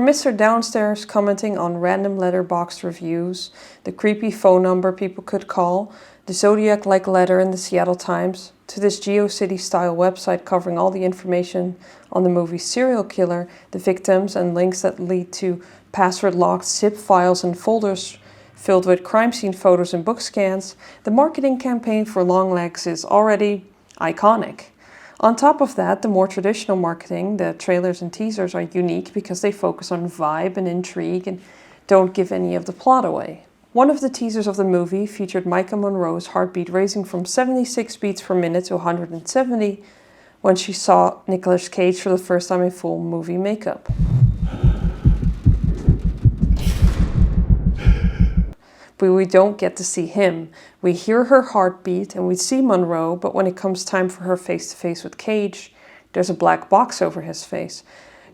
From Mr. Downstairs commenting on random letterboxd reviews, the creepy phone number people could call, the Zodiac-like letter in the Seattle Times, to this GeoCity-style website covering all the information on the movie Serial Killer, the victims, and links that lead to password-locked zip files and folders filled with crime scene photos and book scans, the marketing campaign for Longlegs is already iconic. On top of that, the more traditional marketing, the trailers and teasers, are unique because they focus on vibe and intrigue and don't give any of the plot away. One of the teasers of the movie featured Micah Monroe's heartbeat raising from 76 beats per minute to 170 when she saw Nicolas Cage for the first time in full movie makeup. But we don't get to see him. We hear her heartbeat and we see Monroe, but when it comes time for her face-to-face with Cage, there's a black box over his face.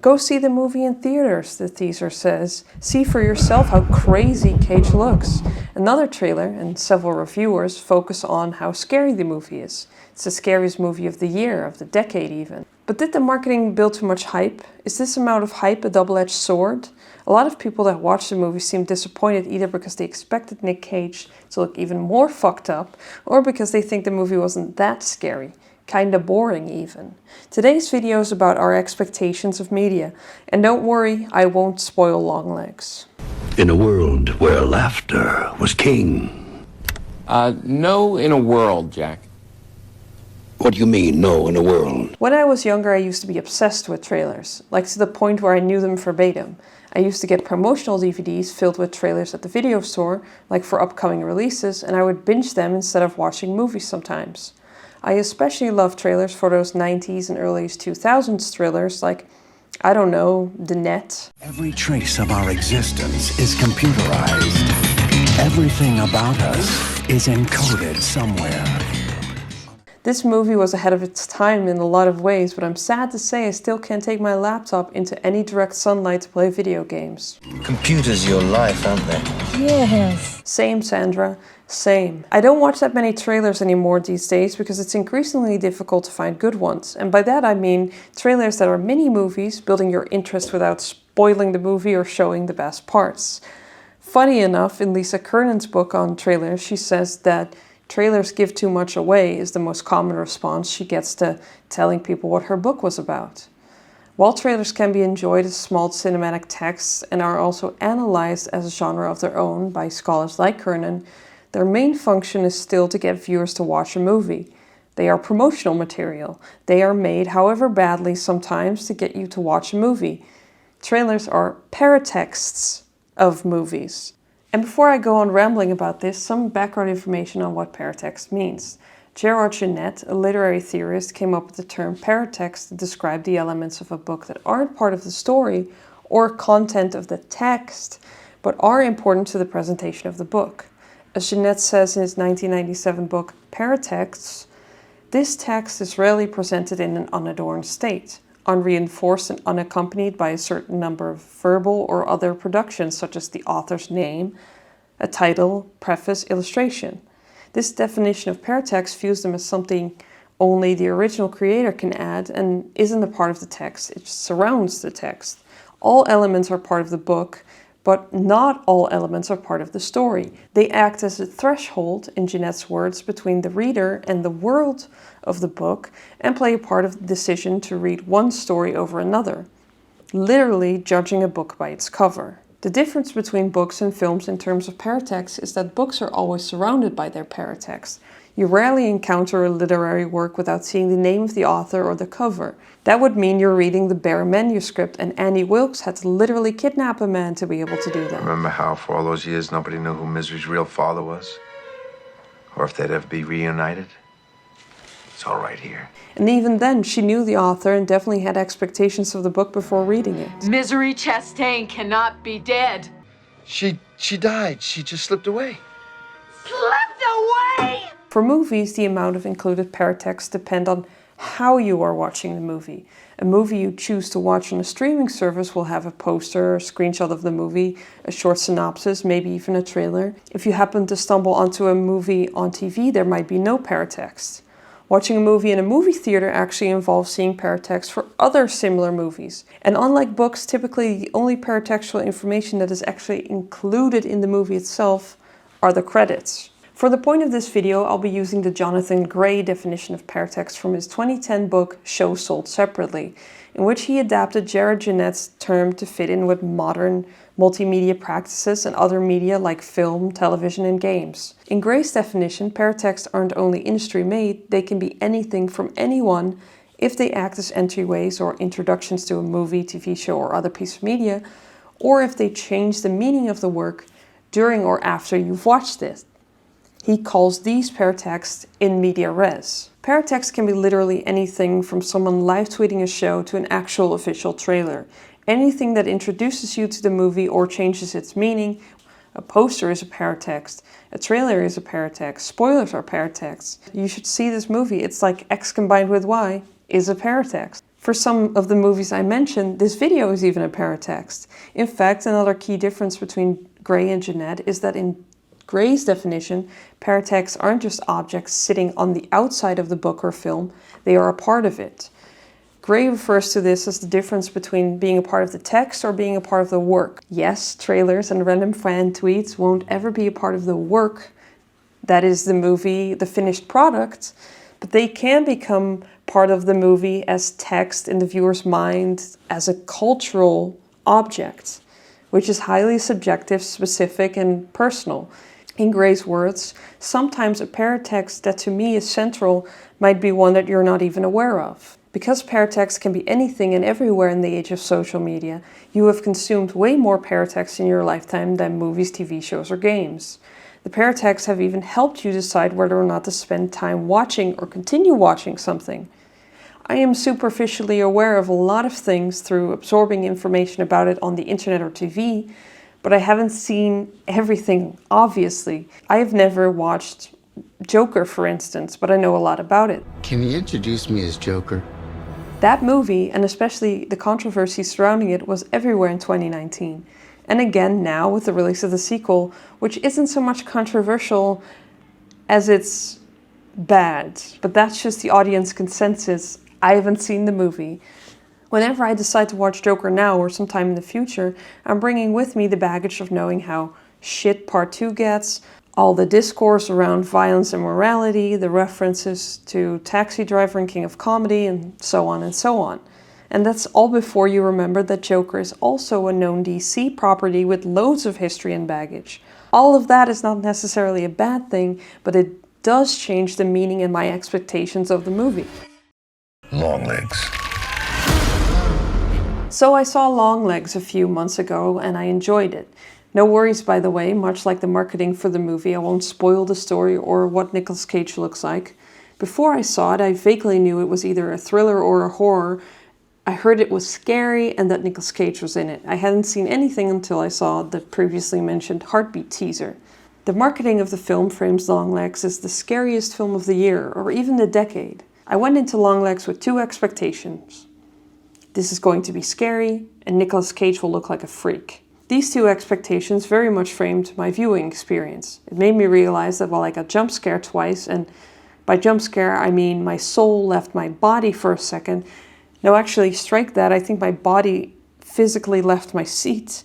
Go see the movie in theaters, the teaser says. See for yourself how crazy Cage looks. Another trailer and several reviewers focus on how scary the movie is. It's the scariest movie of the year, of the decade even. But did the marketing build too much hype? Is this amount of hype a double-edged sword? A lot of people that watched the movie seemed disappointed either because they expected Nick Cage to look even more fucked up, or because they think the movie wasn't that scary. Kinda boring even. Today's video is about our expectations of media, and don't worry, I won't spoil Longlegs. In a world where laughter was king. No in a world, Jack. What do you mean, no in a world? When I was younger, I used to be obsessed with trailers, like to the point where I knew them verbatim. I used to get promotional DVDs filled with trailers at the video store, like for upcoming releases, and I would binge them instead of watching movies sometimes. I especially love trailers for those 90s and early 2000s thrillers like, I don't know, The Net. Every trace of our existence is computerized. Everything about us is encoded somewhere. This movie was ahead of its time in a lot of ways, but I'm sad to say I still can't take my laptop into any direct sunlight to play video games. Computers are your life, aren't they? Yes. Same, Sandra. Same. I don't watch that many trailers anymore these days because it's increasingly difficult to find good ones. And by that I mean trailers that are mini-movies, building your interest without spoiling the movie or showing the best parts. Funny enough, in Lisa Kernan's book on trailers, she says that trailers give too much away is the most common response she gets to telling people what her book was about. While trailers can be enjoyed as small cinematic texts and are also analyzed as a genre of their own by scholars like Kernan, their main function is still to get viewers to watch a movie. They are promotional material. They are made, however badly sometimes, to get you to watch a movie. Trailers are paratexts of movies. And before I go on rambling about this, some background information on what paratext means. Gerard Genette, a literary theorist, came up with the term paratext to describe the elements of a book that aren't part of the story or content of the text, but are important to the presentation of the book. As Genette says in his 1997 book, Paratexts, this text is rarely presented in an unadorned state, unreinforced and unaccompanied by a certain number of verbal or other productions such as the author's name, a title, preface, illustration. This definition of paratext views them as something only the original creator can add and isn't a part of the text, it surrounds the text. All elements are part of the book, but not all elements are part of the story. They act as a threshold, in Genette's words, between the reader and the world of the book and play a part of the decision to read one story over another, literally judging a book by its cover. The difference between books and films in terms of paratext is that books are always surrounded by their paratext. You rarely encounter a literary work without seeing the name of the author or the cover. That would mean you're reading the bare manuscript, and Annie Wilkes had to literally kidnap a man to be able to do that. Remember how for all those years nobody knew who Misery's real father was? Or if they'd ever be reunited? It's all right here. And even then, she knew the author and definitely had expectations of the book before reading it. Misery Chastain cannot be dead. She died. She just slipped away. Slipped away! For movies, the amount of included paratext depend on how you are watching the movie. A movie you choose to watch on a streaming service will have a poster, a screenshot of the movie, a short synopsis, maybe even a trailer. If you happen to stumble onto a movie on TV, there might be no paratext. Watching a movie in a movie theater actually involves seeing paratext for other similar movies. And unlike books, typically the only paratextual information that is actually included in the movie itself are the credits. For the point of this video, I'll be using the Jonathan Gray definition of paratext from his 2010 book, Shows Sold Separately, in which he adapted Jared Jeanette's term to fit in with modern multimedia practices and other media like film, television, and games. In Gray's definition, paratexts aren't only industry-made, they can be anything from anyone if they act as entryways or introductions to a movie, TV show, or other piece of media, or if they change the meaning of the work during or after you've watched it. He calls these paratexts in media res. Paratext can be literally anything from someone live tweeting a show to an actual official trailer. Anything that introduces you to the movie or changes its meaning. A poster is a paratext, a trailer is a paratext, spoilers are paratexts. You should see this movie, it's like X combined with Y is a paratext. For some of the movies I mentioned, this video is even a paratext. In fact, another key difference between Gray and Jeanette is that in Gray's definition, paratexts aren't just objects sitting on the outside of the book or film, they are a part of it. Gray refers to this as the difference between being a part of the text or being a part of the work. Yes, trailers and random fan tweets won't ever be a part of the work, that is the movie, the finished product, but they can become part of the movie as text in the viewer's mind as a cultural object, which is highly subjective, specific, and personal. In Gray's words, sometimes a paratext that to me is central might be one that you're not even aware of. Because paratext can be anything and everywhere in the age of social media, you have consumed way more paratext in your lifetime than movies, TV shows, or games. The paratexts have even helped you decide whether or not to spend time watching or continue watching something. I am superficially aware of a lot of things through absorbing information about it on the internet or TV, but I haven't seen everything, obviously. I have never watched Joker, for instance, but I know a lot about it. Can you introduce me as Joker? That movie, and especially the controversy surrounding it, was everywhere in 2019. And again now with the release of the sequel, which isn't so much controversial as it's bad. But that's just the audience consensus. I haven't seen the movie. Whenever I decide to watch Joker now or sometime in the future, I'm bringing with me the baggage of knowing how shit Part 2 gets, all the discourse around violence and morality, the references to Taxi Driver and King of Comedy, and so on and so on. And that's all before you remember that Joker is also a known DC property with loads of history and baggage. All of that is not necessarily a bad thing, but it does change the meaning and my expectations of the movie. Longlegs. So I saw Longlegs a few months ago and I enjoyed it. No worries, by the way, much like the marketing for the movie, I won't spoil the story or what Nicolas Cage looks like. Before I saw it, I vaguely knew it was either a thriller or a horror. I heard it was scary and that Nicolas Cage was in it. I hadn't seen anything until I saw the previously mentioned Heartbeat teaser. The marketing of the film frames Longlegs as the scariest film of the year or even the decade. I went into Longlegs with two expectations. This is going to be scary, and Nicolas Cage will look like a freak. These two expectations very much framed my viewing experience. It made me realize that while I got jump scared twice, and by jump scare I mean my soul left my body for a second. No, actually, strike that, I think my body physically left my seat.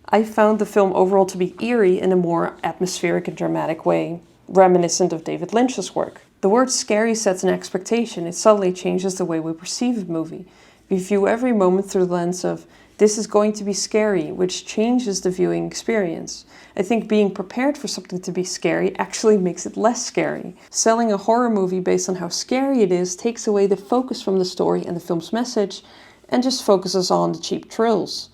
I found the film overall to be eerie in a more atmospheric and dramatic way, reminiscent of David Lynch's work. The word scary sets an expectation. It subtly changes the way we perceive a movie. We view every moment through the lens of, this is going to be scary, which changes the viewing experience. I think being prepared for something to be scary actually makes it less scary. Selling a horror movie based on how scary it is takes away the focus from the story and the film's message and just focuses on the cheap thrills.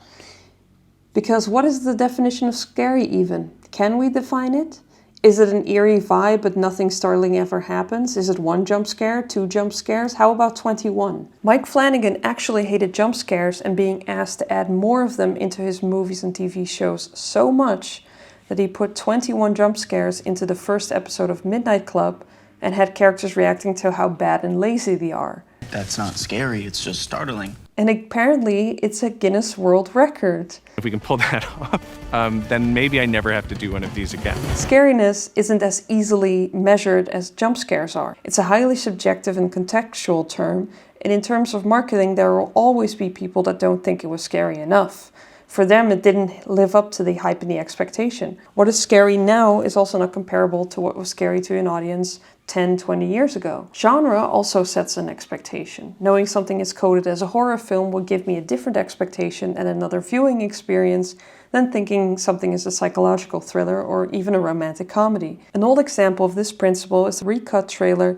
Because what is the definition of scary even? Can we define it? Is it an eerie vibe but nothing startling ever happens? Is it one jump scare, two jump scares? How about 21? Mike Flanagan actually hated jump scares and being asked to add more of them into his movies and TV shows so much that he put 21 jump scares into the first episode of Midnight Club, and had characters reacting to how bad and lazy they are. That's not scary, it's just startling. And apparently, it's a Guinness World Record. If we can pull that off, then maybe I never have to do one of these again. Scariness isn't as easily measured as jump scares are. It's a highly subjective and contextual term, and in terms of marketing, there will always be people that don't think it was scary enough. For them, it didn't live up to the hype and the expectation. What is scary now is also not comparable to what was scary to an audience 10, 20 years ago. Genre also sets an expectation. Knowing something is coded as a horror film will give me a different expectation and another viewing experience than thinking something is a psychological thriller or even a romantic comedy. An old example of this principle is the recut trailer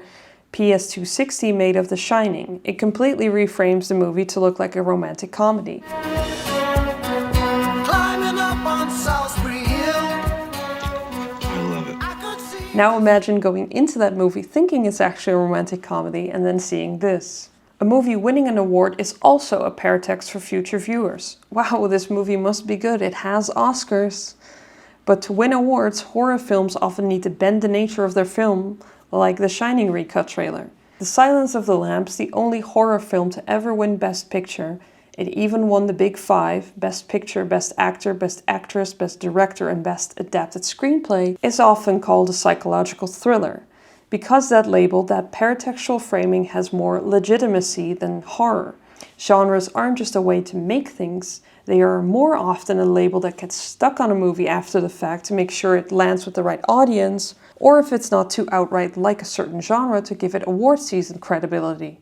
PS260 made of The Shining. It completely reframes the movie to look like a romantic comedy. Now imagine going into that movie thinking it's actually a romantic comedy and then seeing this. A movie winning an award is also a paratext for future viewers. Wow, this movie must be good, it has Oscars. But to win awards, horror films often need to bend the nature of their film, like the Shining recut trailer. The Silence of the Lambs, the only horror film to ever win Best Picture, it even won the Big Five, Best Picture, Best Actor, Best Actress, Best Director, and Best Adapted Screenplay, is often called a psychological thriller. Because that label, that paratextual framing has more legitimacy than horror. Genres aren't just a way to make things, they are more often a label that gets stuck on a movie after the fact to make sure it lands with the right audience, or if it's not too outright like a certain genre, to give it award season credibility.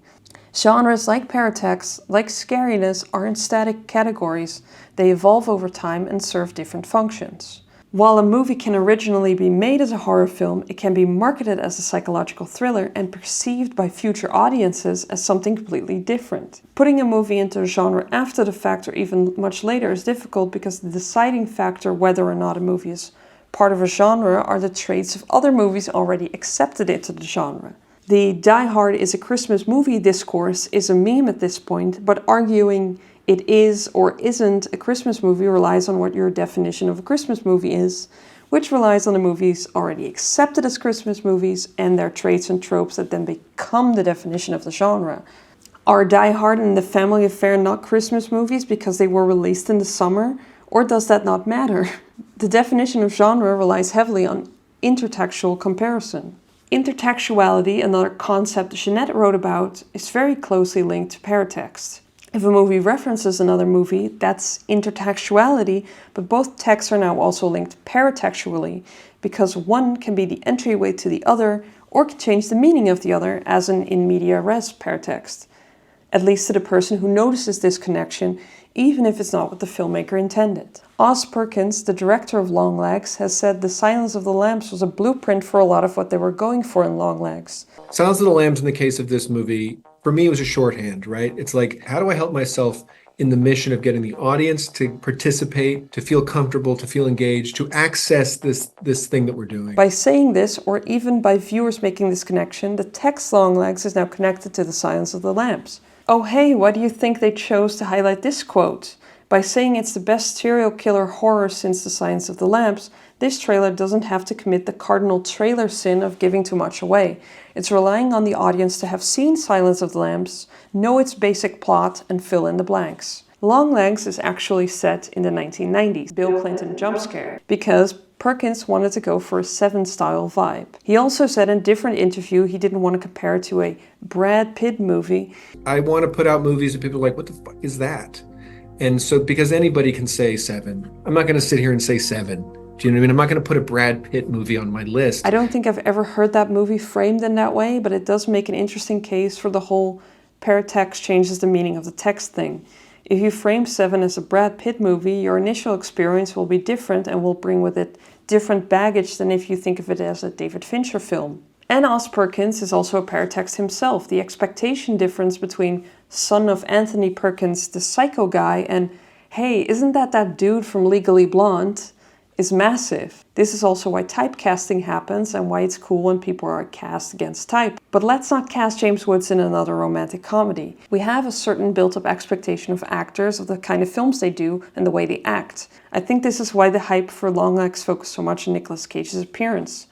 Genres like paratexts, like scariness, aren't static categories. They evolve over time and serve different functions. While a movie can originally be made as a horror film, it can be marketed as a psychological thriller and perceived by future audiences as something completely different. Putting a movie into a genre after the fact or even much later is difficult because the deciding factor whether or not a movie is part of a genre are the traits of other movies already accepted into the genre. The Die Hard is a Christmas movie discourse is a meme at this point, but arguing it is or isn't a Christmas movie relies on what your definition of a Christmas movie is, which relies on the movies already accepted as Christmas movies and their traits and tropes that then become the definition of the genre. Are Die Hard and The Family Affair not Christmas movies because they were released in the summer, or does that not matter? The definition of genre relies heavily on intertextual comparison. Intertextuality, another concept Jeanette wrote about, is very closely linked to paratext. If a movie references another movie, that's intertextuality, but both texts are now also linked paratextually, because one can be the entryway to the other, or can change the meaning of the other, as an in media res paratext. At least to the person who notices this connection, even if it's not what the filmmaker intended. Os Perkins, the director of Longlegs, has said The Silence of the Lambs was a blueprint for a lot of what they were going for in Longlegs. Silence of the Lambs, in the case of this movie, for me, it was a shorthand, right? It's like, how do I help myself in the mission of getting the audience to participate, to feel comfortable, to feel engaged, to access this thing that we're doing? By saying this, or even by viewers making this connection, the text Longlegs is now connected to The Silence of the Lambs. Oh hey, why do you think they chose to highlight this quote? By saying it's the best serial killer horror since The Silence of the Lambs, this trailer doesn't have to commit the cardinal trailer sin of giving too much away. It's relying on the audience to have seen Silence of the Lambs, know its basic plot, and fill in the blanks. Longlegs is actually set in the 1990s, Bill Clinton jump scare, because Perkins wanted to go for a Seven style vibe. He also said in a different interview he didn't want to compare it to a Brad Pitt movie. I want to put out movies that people are like, what the fuck is that? And so, because anybody can say Seven, I'm not going to sit here and say Seven. Do you know what I mean? I'm not going to put a Brad Pitt movie on my list. I don't think I've ever heard that movie framed in that way, but it does make an interesting case for the whole paratext changes the meaning of the text thing. If you frame Seven as a Brad Pitt movie, your initial experience will be different and will bring with it different baggage than if you think of it as a David Fincher film. And Os Perkins is also a paratext himself. The expectation difference between son of Anthony Perkins, the psycho guy, and hey, isn't that dude from Legally Blonde, is massive. This is also why typecasting happens and why it's cool when people are cast against type. But let's not cast James Woods in another romantic comedy. We have a certain built-up expectation of actors, of the kind of films they do and the way they act. I think this is why the hype for Longlegs focused so much on Nicolas Cage's appearance.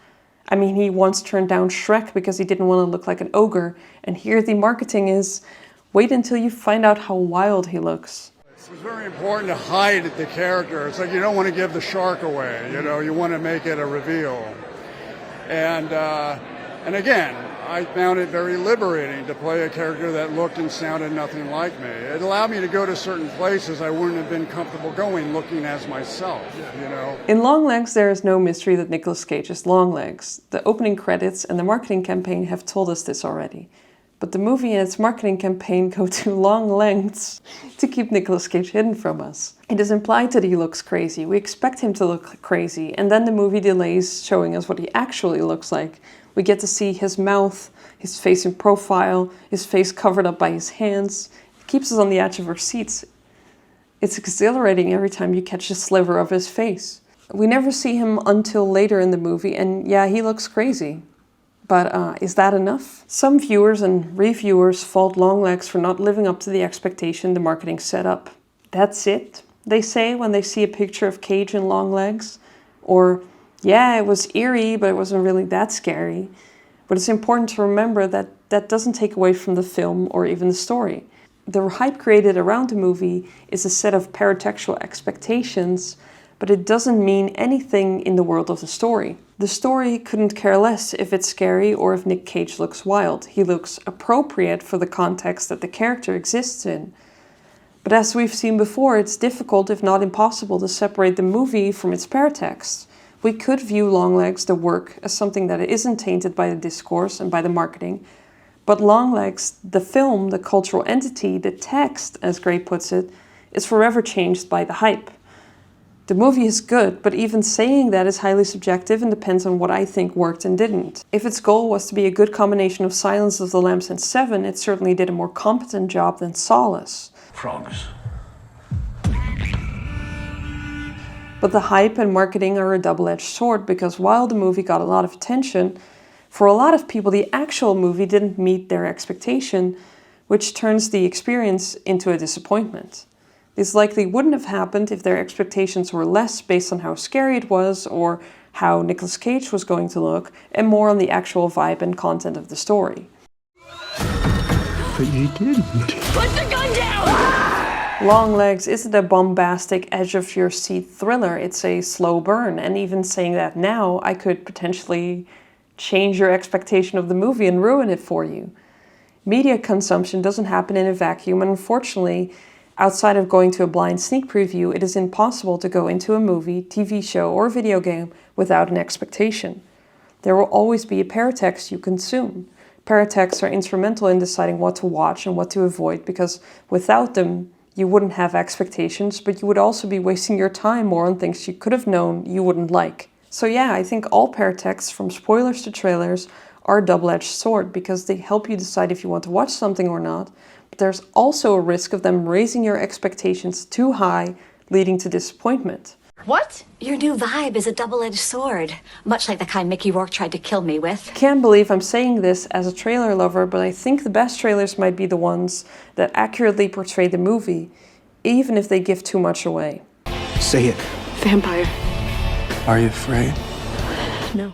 I mean, he once turned down Shrek because he didn't want to look like an ogre, and here the marketing is, wait until you find out how wild he looks. It's very important to hide the character. It's like you don't want to give the shark away, you know, you want to make it a reveal. And again, I found it very liberating to play a character that looked and sounded nothing like me. It allowed me to go to certain places I wouldn't have been comfortable going looking as myself, you know. In Longlegs, there is no mystery that Nicolas Cage is Longlegs. The opening credits and the marketing campaign have told us this already. But the movie and its marketing campaign go to long lengths to keep Nicolas Cage hidden from us. It is implied that he looks crazy. We expect him to look crazy, and then the movie delays showing us what he actually looks like. We get to see his mouth, his face in profile, his face covered up by his hands. It keeps us on the edge of our seats. It's exhilarating every time you catch a sliver of his face. We never see him until later in the movie, and yeah, he looks crazy. But is that enough? Some viewers and reviewers fault Longlegs for not living up to the expectation the marketing set up. That's it, they say when they see a picture of Cage in Longlegs. Or, yeah, it was eerie, but it wasn't really that scary. But it's important to remember that that doesn't take away from the film or even the story. The hype created around the movie is a set of paratextual expectations, but it doesn't mean anything in the world of the story. The story couldn't care less if it's scary or if Nick Cage looks wild. He looks appropriate for the context that the character exists in. But as we've seen before, it's difficult, if not impossible, to separate the movie from its paratext. We could view Longlegs, the work, as something that isn't tainted by the discourse and by the marketing. But Longlegs, the film, the cultural entity, the text, as Gray puts it, is forever changed by the hype. The movie is good, but even saying that is highly subjective and depends on what I think worked and didn't. If its goal was to be a good combination of Silence of the Lambs and Seven, it certainly did a more competent job than Solace. Frogs. But the hype and marketing are a double-edged sword, because while the movie got a lot of attention, for a lot of people the actual movie didn't meet their expectation, which turns the experience into a disappointment. This likely wouldn't have happened if their expectations were less based on how scary it was or how Nicolas Cage was going to look, and more on the actual vibe and content of the story. But you didn't. Put the gun down! Longlegs isn't a bombastic, edge-of-your-seat thriller, it's a slow burn, and even saying that now, I could potentially change your expectation of the movie and ruin it for you. Media consumption doesn't happen in a vacuum, and unfortunately, outside of going to a blind sneak preview, it is impossible to go into a movie, TV show, or video game without an expectation. There will always be a paratext you consume. Paratexts are instrumental in deciding what to watch and what to avoid, because without them, you wouldn't have expectations, but you would also be wasting your time more on things you could have known you wouldn't like. So yeah, I think all paratexts, from spoilers to trailers, are a double-edged sword, because they help you decide if you want to watch something or not. But there's also a risk of them raising your expectations too high, leading to disappointment. What? Your new vibe is a double-edged sword, much like the kind Mickey Rourke tried to kill me with. Can't believe I'm saying this as a trailer lover, but I think the best trailers might be the ones that accurately portray the movie, even if they give too much away. Say it. Vampire. Are you afraid? No.